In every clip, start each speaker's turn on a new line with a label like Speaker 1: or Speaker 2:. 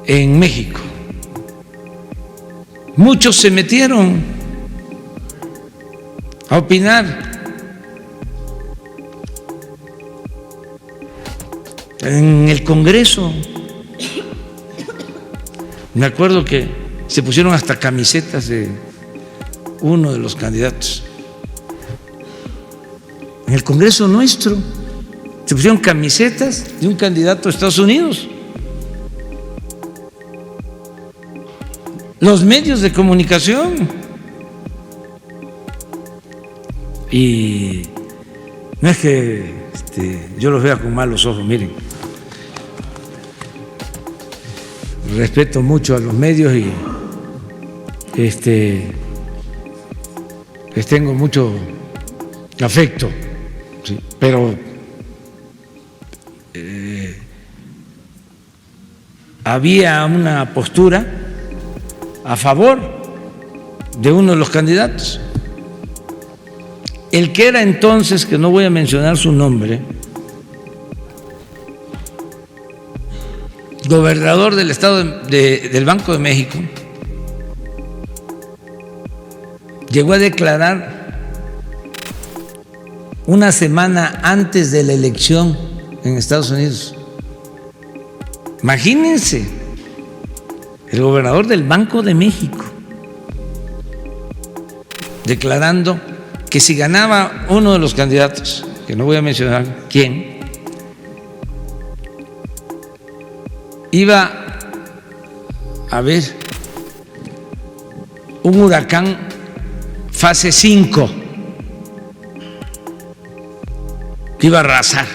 Speaker 1: en México. Muchos se metieron a opinar. En el Congreso, me acuerdo que se pusieron hasta camisetas de uno de los candidatos. En el Congreso nuestro se pusieron camisetas de un candidato de Estados Unidos. Los medios de comunicación. Y no es que yo los vea con malos ojos, miren. Respeto mucho a los medios y les tengo mucho afecto, ¿sí? Pero había una postura a favor de uno de los candidatos. El que era entonces, que no voy a mencionar su nombre, gobernador del estado del Banco de México, llegó a declarar una semana antes de la elección en Estados Unidos. Imagínense, el gobernador del Banco de México declarando que si ganaba uno de los candidatos, que no voy a mencionar quién, iba a haber un huracán fase 5 que iba a arrasar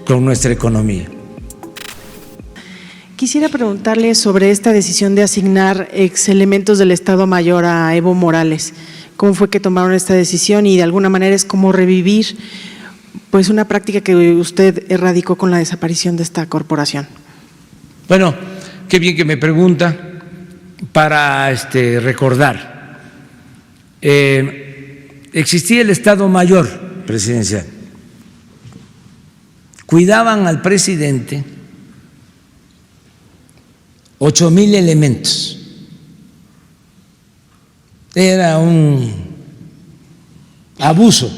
Speaker 1: con nuestra economía.
Speaker 2: Quisiera preguntarle sobre esta decisión de asignar ex elementos del Estado Mayor a Evo Morales. ¿Cómo fue que tomaron esta decisión? Y de alguna manera es como revivir pues una práctica que usted erradicó con la desaparición de esta corporación.
Speaker 1: Bueno, qué bien que me pregunta para recordar. Existía el Estado Mayor presidencial. Cuidaban al presidente 8,000 elementos. Era un abuso,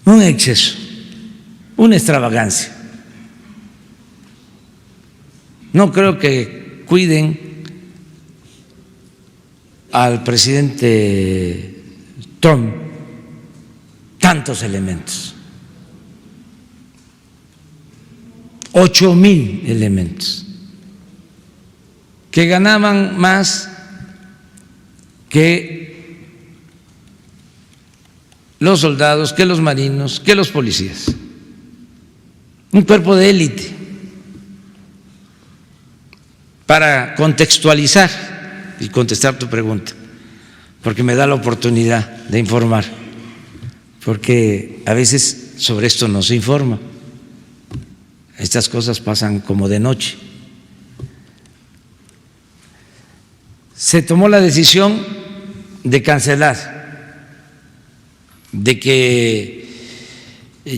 Speaker 1: un exceso, una extravagancia. No creo que cuiden al presidente Trump tantos elementos. 8,000 elementos que ganaban más que los soldados, que los marinos, que los policías. Un cuerpo de élite. Para contextualizar y contestar tu pregunta, porque me da la oportunidad de informar, porque a veces sobre esto no se informa. Estas cosas pasan como de noche. Se tomó la decisión de cancelar, de que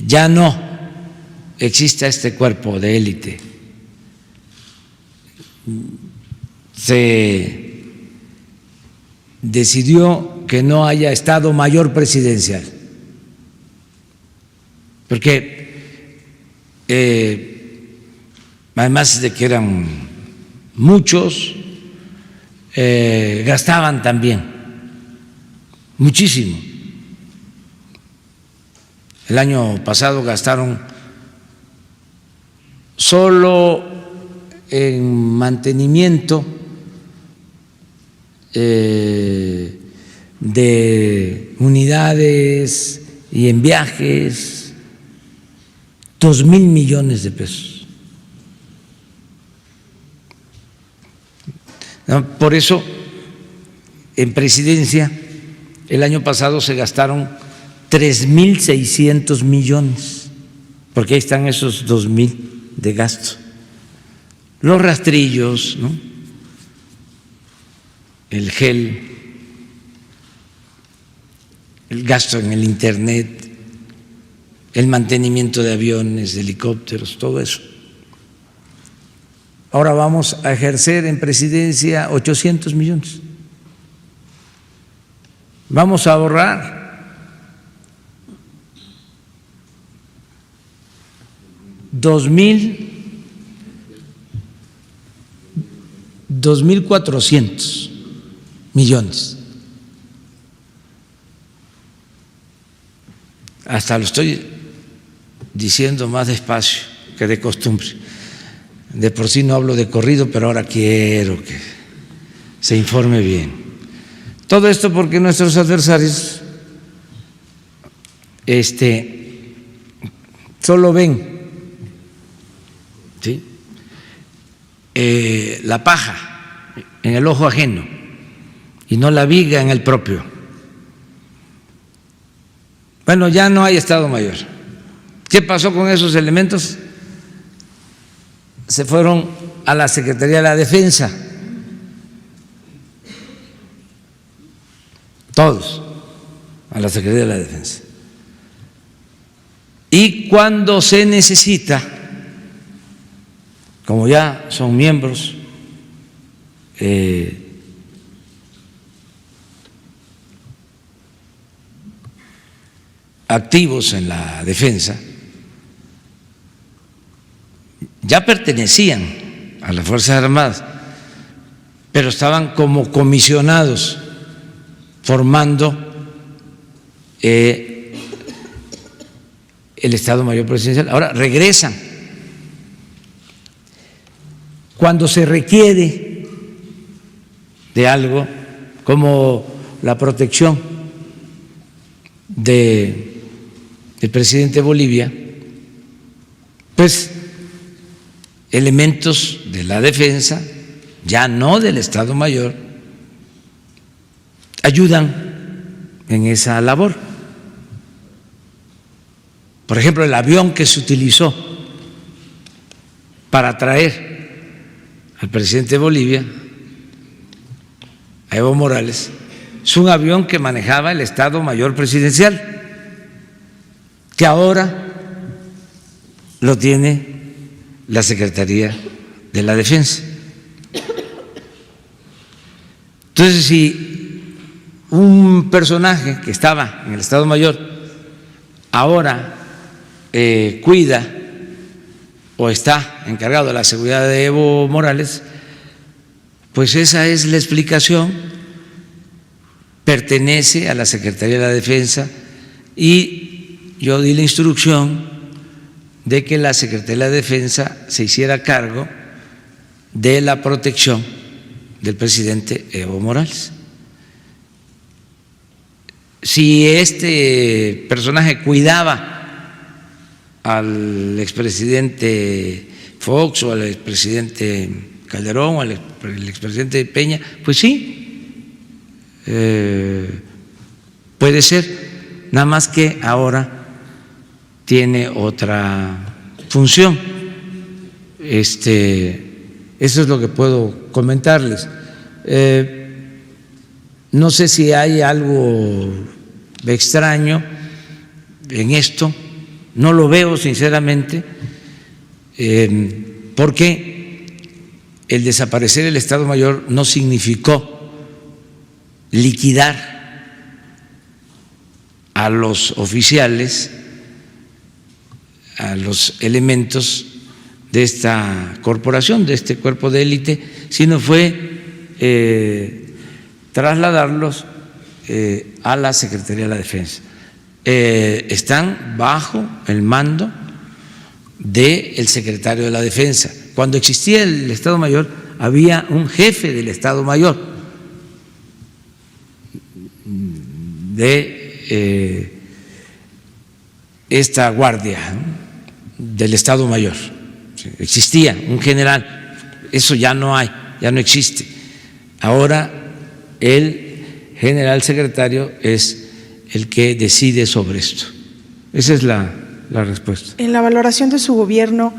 Speaker 1: ya no exista este cuerpo de élite. Se decidió que no haya Estado Mayor presidencial, porque además de que eran muchos, gastaban también muchísimo. El año pasado gastaron solo en mantenimiento de unidades y en viajes 2,000 millones de pesos. Por eso, en presidencia, el año pasado se gastaron 3,600 millones, porque ahí están esos 2,000 de gasto. Los rastrillos, ¿no? El gel, el gasto en el internet, el mantenimiento de aviones, de helicópteros, todo eso. Ahora vamos a ejercer en presidencia 800 millones. Vamos a ahorrar 2.400 millones. Hasta lo estoy diciendo más despacio que de costumbre. De por sí no hablo de corrido, pero ahora quiero que se informe bien. Todo esto porque nuestros adversarios solo ven, ¿sí?, la paja en el ojo ajeno y no la viga en el propio. Bueno, ya no hay Estado Mayor. ¿Qué pasó con esos elementos? Se fueron a la Secretaría de la Defensa, todos a la Secretaría de la Defensa. Y cuando se necesita, como ya son miembros activos en la defensa, ya pertenecían a las Fuerzas Armadas, pero estaban como comisionados formando el Estado Mayor Presidencial. Ahora regresan cuando se requiere de algo como la protección del presidente de Bolivia, pues elementos de la defensa, ya no del Estado Mayor, ayudan en esa labor. Por ejemplo, el avión que se utilizó para traer al presidente de Bolivia, a Evo Morales, es un avión que manejaba el Estado Mayor Presidencial, que ahora lo tiene la Secretaría de la Defensa. Entonces, si un personaje que estaba en el Estado Mayor ahora cuida o está encargado de la seguridad de Evo Morales, pues esa es la explicación. Pertenece a la Secretaría de la Defensa y yo di la instrucción de que la Secretaría de la Defensa se hiciera cargo de la protección del presidente Evo Morales. Si este personaje cuidaba al expresidente Fox o al expresidente Calderón o al expresidente Peña, pues sí, puede ser, nada más que ahora tiene otra función. Eso es lo que puedo comentarles. No sé si hay algo extraño en esto, no lo veo sinceramente, porque el desaparecer el Estado Mayor no significó liquidar a los oficiales, a los elementos de esta corporación, de este cuerpo de élite, sino fue trasladarlos a la Secretaría de la Defensa. Están bajo el mando del secretario de la Defensa. Cuando existía el Estado Mayor, había un jefe del Estado Mayor de esta guardia, ¿no?, del Estado Mayor. Existía un general, eso ya no hay, ya no existe. Ahora el general secretario es el que decide sobre esto. Esa es la respuesta.
Speaker 2: En la valoración de su gobierno,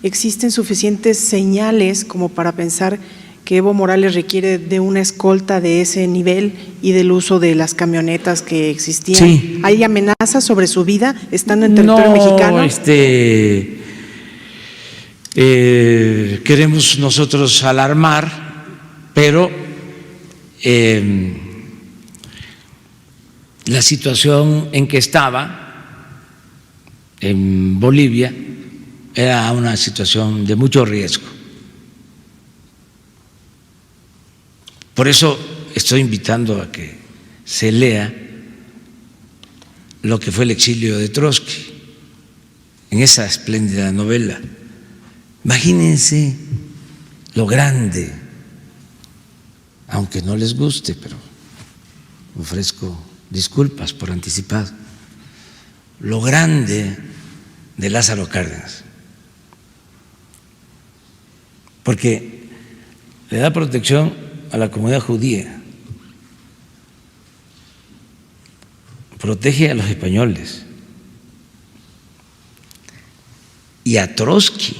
Speaker 2: ¿existen suficientes señales como para pensar que Evo Morales requiere de una escolta de ese nivel y del uso de las camionetas que existían?
Speaker 1: Sí.
Speaker 2: ¿Hay amenazas sobre su vida estando en territorio mexicano?
Speaker 1: queremos nosotros alarmar, pero la situación en que estaba en Bolivia era una situación de mucho riesgo. Por eso estoy invitando a que se lea lo que fue el exilio de Trotsky en esa espléndida novela. Imagínense lo grande, aunque no les guste, pero ofrezco disculpas por anticipado, lo grande de Lázaro Cárdenas, porque le da protección a la comunidad judía, protege a los españoles y a Trotsky,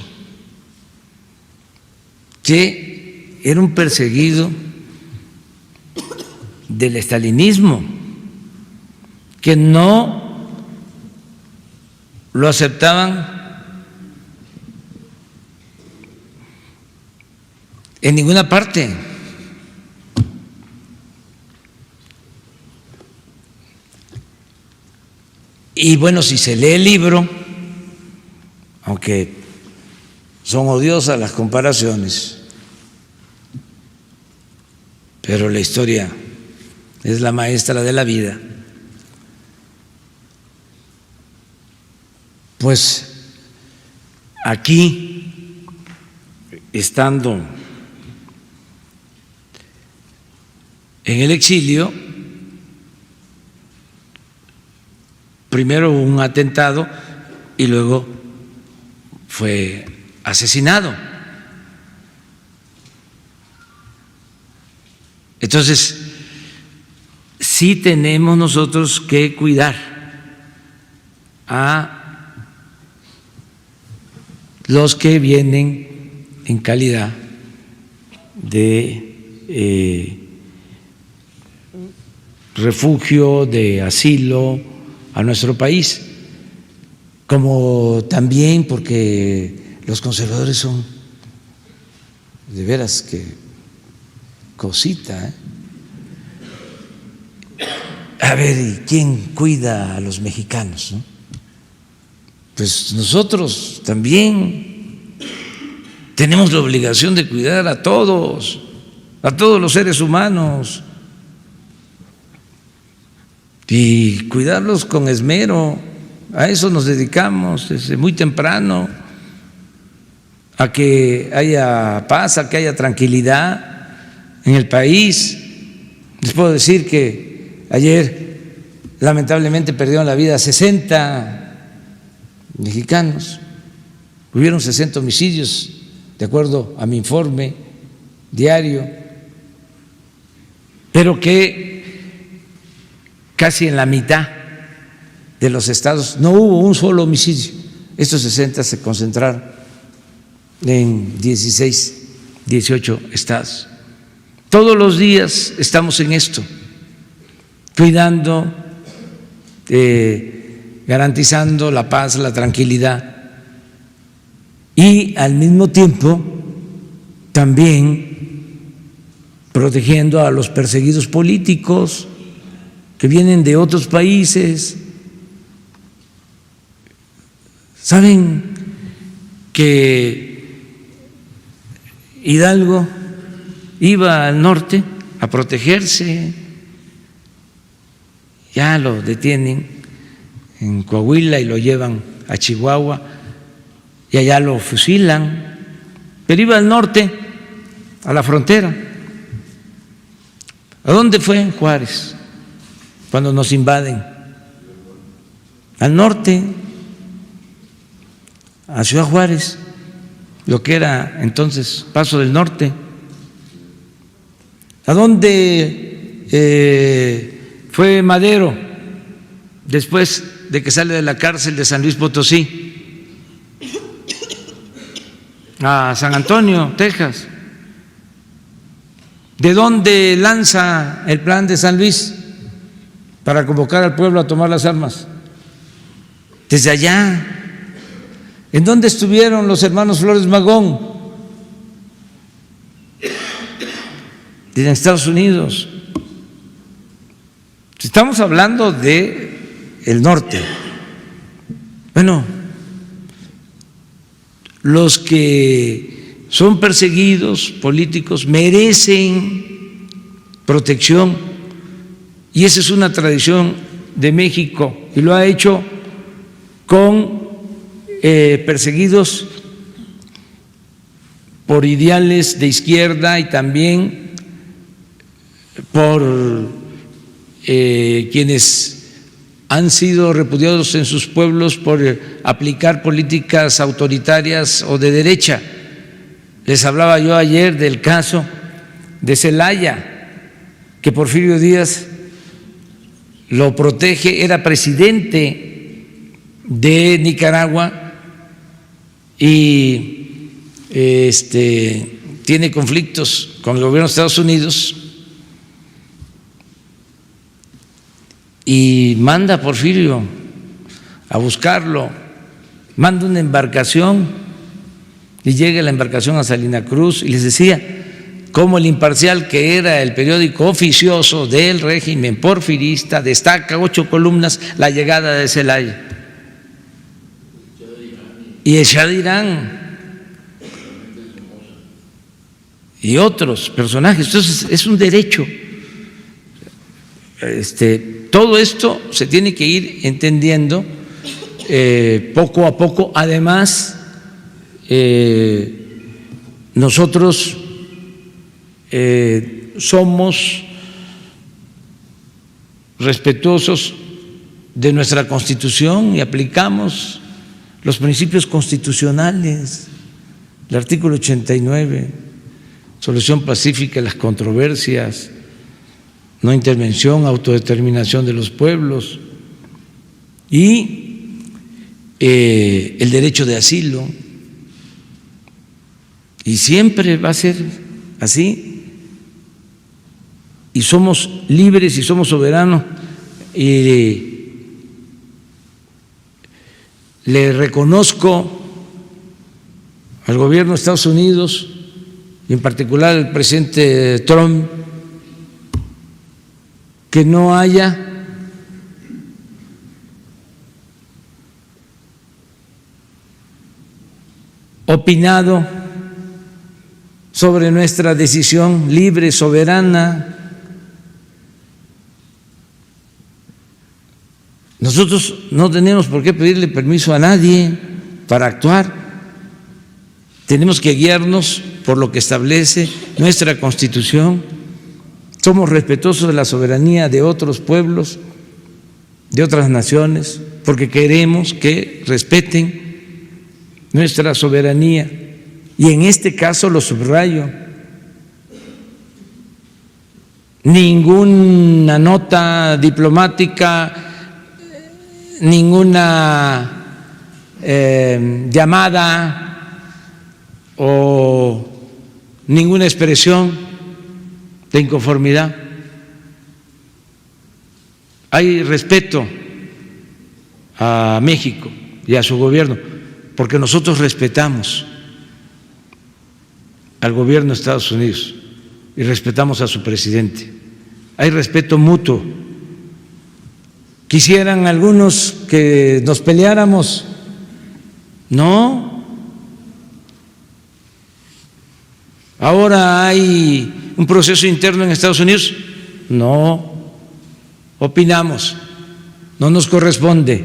Speaker 1: que era un perseguido del estalinismo, que no lo aceptaban en ninguna parte. Y bueno, si se lee el libro, aunque son odiosas las comparaciones, pero la historia es la maestra de la vida, pues aquí, estando en el exilio, primero hubo un atentado y luego fue asesinado. Entonces, sí tenemos nosotros que cuidar a los que vienen en calidad de refugio, de asilo a nuestro país, como también porque los conservadores son de veras que cosita, ¿eh? A ver, ¿y quién cuida a los mexicanos, no? Pues nosotros también tenemos la obligación de cuidar a todos los seres humanos, y cuidarlos con esmero. A eso nos dedicamos desde muy temprano, a que haya paz, a que haya tranquilidad en el país. Les puedo decir que ayer lamentablemente perdieron la vida 60 mexicanos, hubieron 60 homicidios de acuerdo a mi informe diario, pero que casi en la mitad de los estados no hubo un solo homicidio. Estos 60 se concentraron en 16, 18 estados. Todos los días estamos en esto, cuidando, garantizando la paz, la tranquilidad, y al mismo tiempo también protegiendo a los perseguidos políticos que vienen de otros países. ¿Saben que Hidalgo iba al norte a protegerse? Ya lo detienen en Coahuila y lo llevan a Chihuahua y allá lo fusilan, pero iba al norte, a la frontera. ¿A dónde fue en Juárez cuando nos invaden? Al norte, a Ciudad Juárez, lo que era entonces Paso del Norte. ¿A dónde fue Madero después de que sale de la cárcel de San Luis Potosí? A San Antonio, Texas. ¿De dónde lanza el plan de San Luis para convocar al pueblo a tomar las armas? Desde allá. ¿En dónde estuvieron los hermanos Flores Magón? En Estados Unidos. Estamos hablando de el norte. Bueno, los que son perseguidos políticos merecen protección, y esa es una tradición de México, y lo ha hecho con perseguidos por ideales de izquierda y también por quienes han sido repudiados en sus pueblos por aplicar políticas autoritarias o de derecha. Les hablaba yo ayer del caso de Zelaya, que Porfirio Díaz lo protege, era presidente de Nicaragua y tiene conflictos con el gobierno de Estados Unidos, y manda a Porfirio a buscarlo, manda una embarcación y llega la embarcación a Salina Cruz, y les decía cómo El Imparcial, que era el periódico oficioso del régimen porfirista, destaca 8 columnas la llegada de Zelaya. Y el Shah de Irán y otros personajes. Entonces es un derecho. Todo esto se tiene que ir entendiendo poco a poco. Además, nosotros somos respetuosos de nuestra Constitución y aplicamos los principios constitucionales, el artículo 89, solución pacífica de las controversias, no intervención, autodeterminación de los pueblos, y el derecho de asilo, y siempre va a ser así, y somos libres y somos soberanos, y le reconozco al gobierno de Estados Unidos, y en particular al presidente Trump, que no haya opinado sobre nuestra decisión libre, soberana. Nosotros no tenemos por qué pedirle permiso a nadie para actuar. Tenemos que guiarnos por lo que establece nuestra Constitución. Somos respetuosos de la soberanía de otros pueblos, de otras naciones, porque queremos que respeten nuestra soberanía. Y en este caso lo subrayo. Ninguna nota diplomática, ninguna llamada o ninguna expresión de inconformidad. Hay respeto a México y a su gobierno, porque nosotros respetamos al gobierno de Estados Unidos y respetamos a su presidente. Hay respeto mutuo. Quisieran algunos que nos peleáramos. No. Ahora hay un proceso interno en Estados Unidos. No opinamos, no nos corresponde.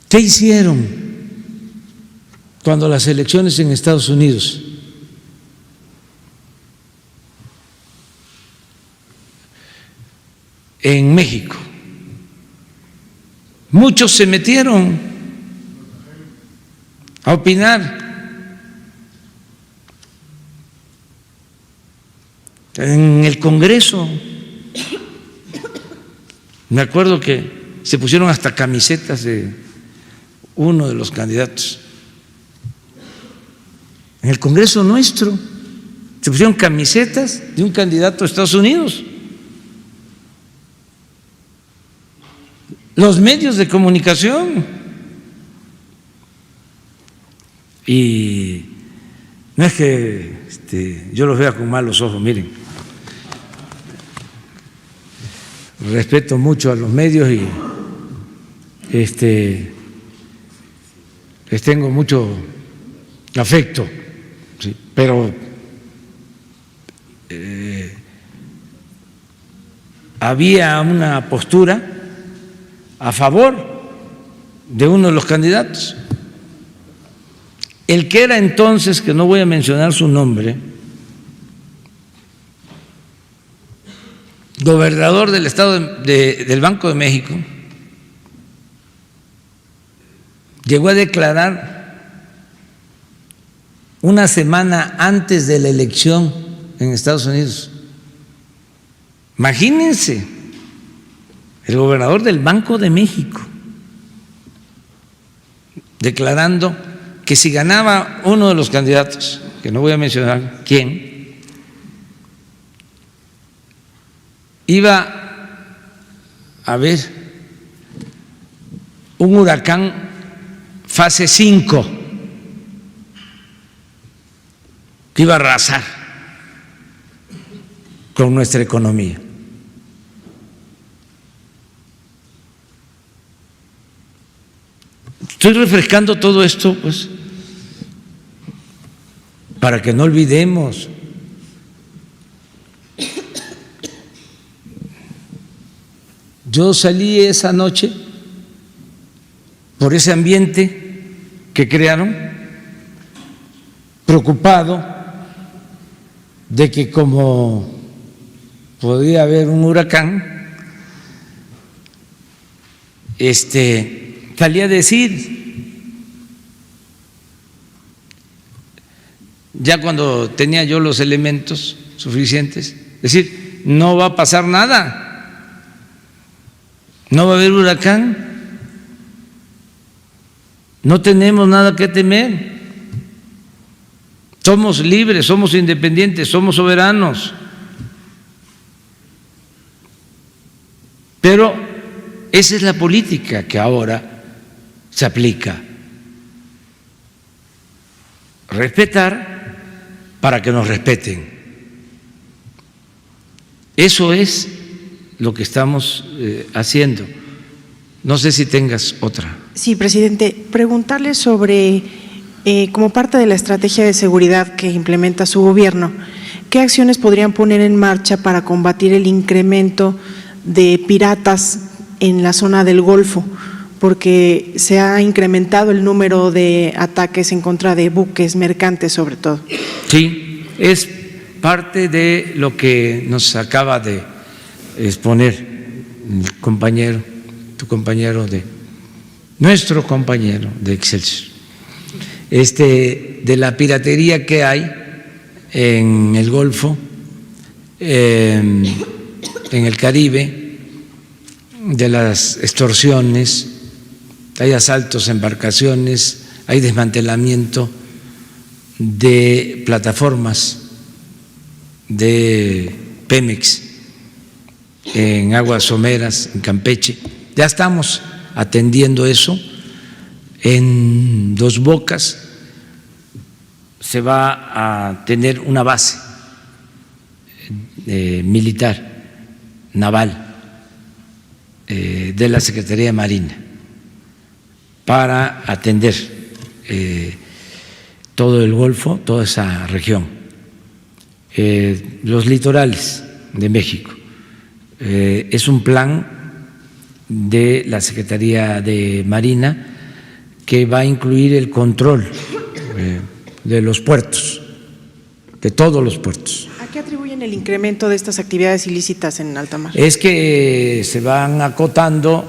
Speaker 1: ¿Qué hicieron cuando las elecciones en Estados Unidos? En México, muchos se metieron a opinar. En el Congreso, me acuerdo que se pusieron hasta camisetas de uno de los candidatos. En el Congreso nuestro se pusieron camisetas de un candidato de Estados Unidos. Los medios de comunicación Y no es que yo los vea con malos ojos, miren, respeto mucho a los medios y les tengo mucho afecto, ¿sí? Pero había una postura a favor de uno de los candidatos. El que era entonces, que no voy a mencionar su nombre, gobernador del estado del Banco de México, llegó a declarar una semana antes de la elección en Estados Unidos. Imagínense, el gobernador del Banco de México declarando que si ganaba uno de los candidatos, que no voy a mencionar quién, iba a haber un huracán fase 5 que iba a arrasar con nuestra economía. Estoy refrescando todo esto, pues, para que no olvidemos. Yo salí esa noche por ese ambiente que crearon, preocupado de que como podía haber un huracán, salí a decir, ya cuando tenía yo los elementos suficientes, decir, no va a pasar nada, no va a haber huracán, no tenemos nada que temer, somos libres, somos independientes, somos soberanos. Pero esa es la política que ahora se aplica. Respetar para que nos respeten. Eso es lo que estamos haciendo. No sé si tengas otra.
Speaker 2: Sí, presidente, preguntarle sobre, como parte de la estrategia de seguridad que implementa su gobierno, ¿qué acciones podrían poner en marcha para combatir el incremento de piratas en la zona del Golfo? Porque se ha incrementado el número de ataques en contra de buques mercantes, sobre todo.
Speaker 1: Sí, es parte de lo que nos acaba de exponer el compañero, nuestro compañero de Excelsior, de la piratería que hay en el Golfo, en el Caribe, de las extorsiones. Hay asaltos a embarcaciones, hay desmantelamiento de plataformas de Pemex en aguas someras, en Campeche. Ya estamos atendiendo eso. En Dos Bocas se va a tener una base militar, naval, de la Secretaría de Marina, para atender todo el Golfo, toda esa región, los litorales de México. Es un plan de la Secretaría de Marina que va a incluir el control de los puertos, de todos los puertos.
Speaker 2: ¿A qué atribuyen el incremento de estas actividades ilícitas en alta mar?
Speaker 1: Es que se van acotando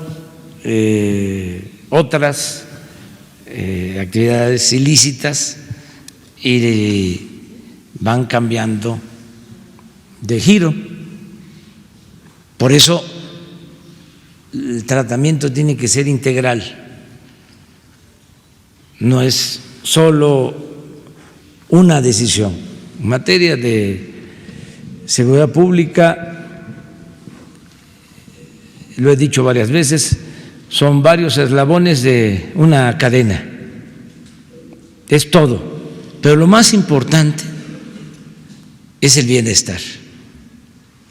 Speaker 1: otras actividades ilícitas y van cambiando de giro. Por eso el tratamiento tiene que ser integral, no es solo una decisión. En materia de seguridad pública, lo he dicho varias veces, son varios eslabones de una cadena. es todo, pero lo más importante es el bienestar.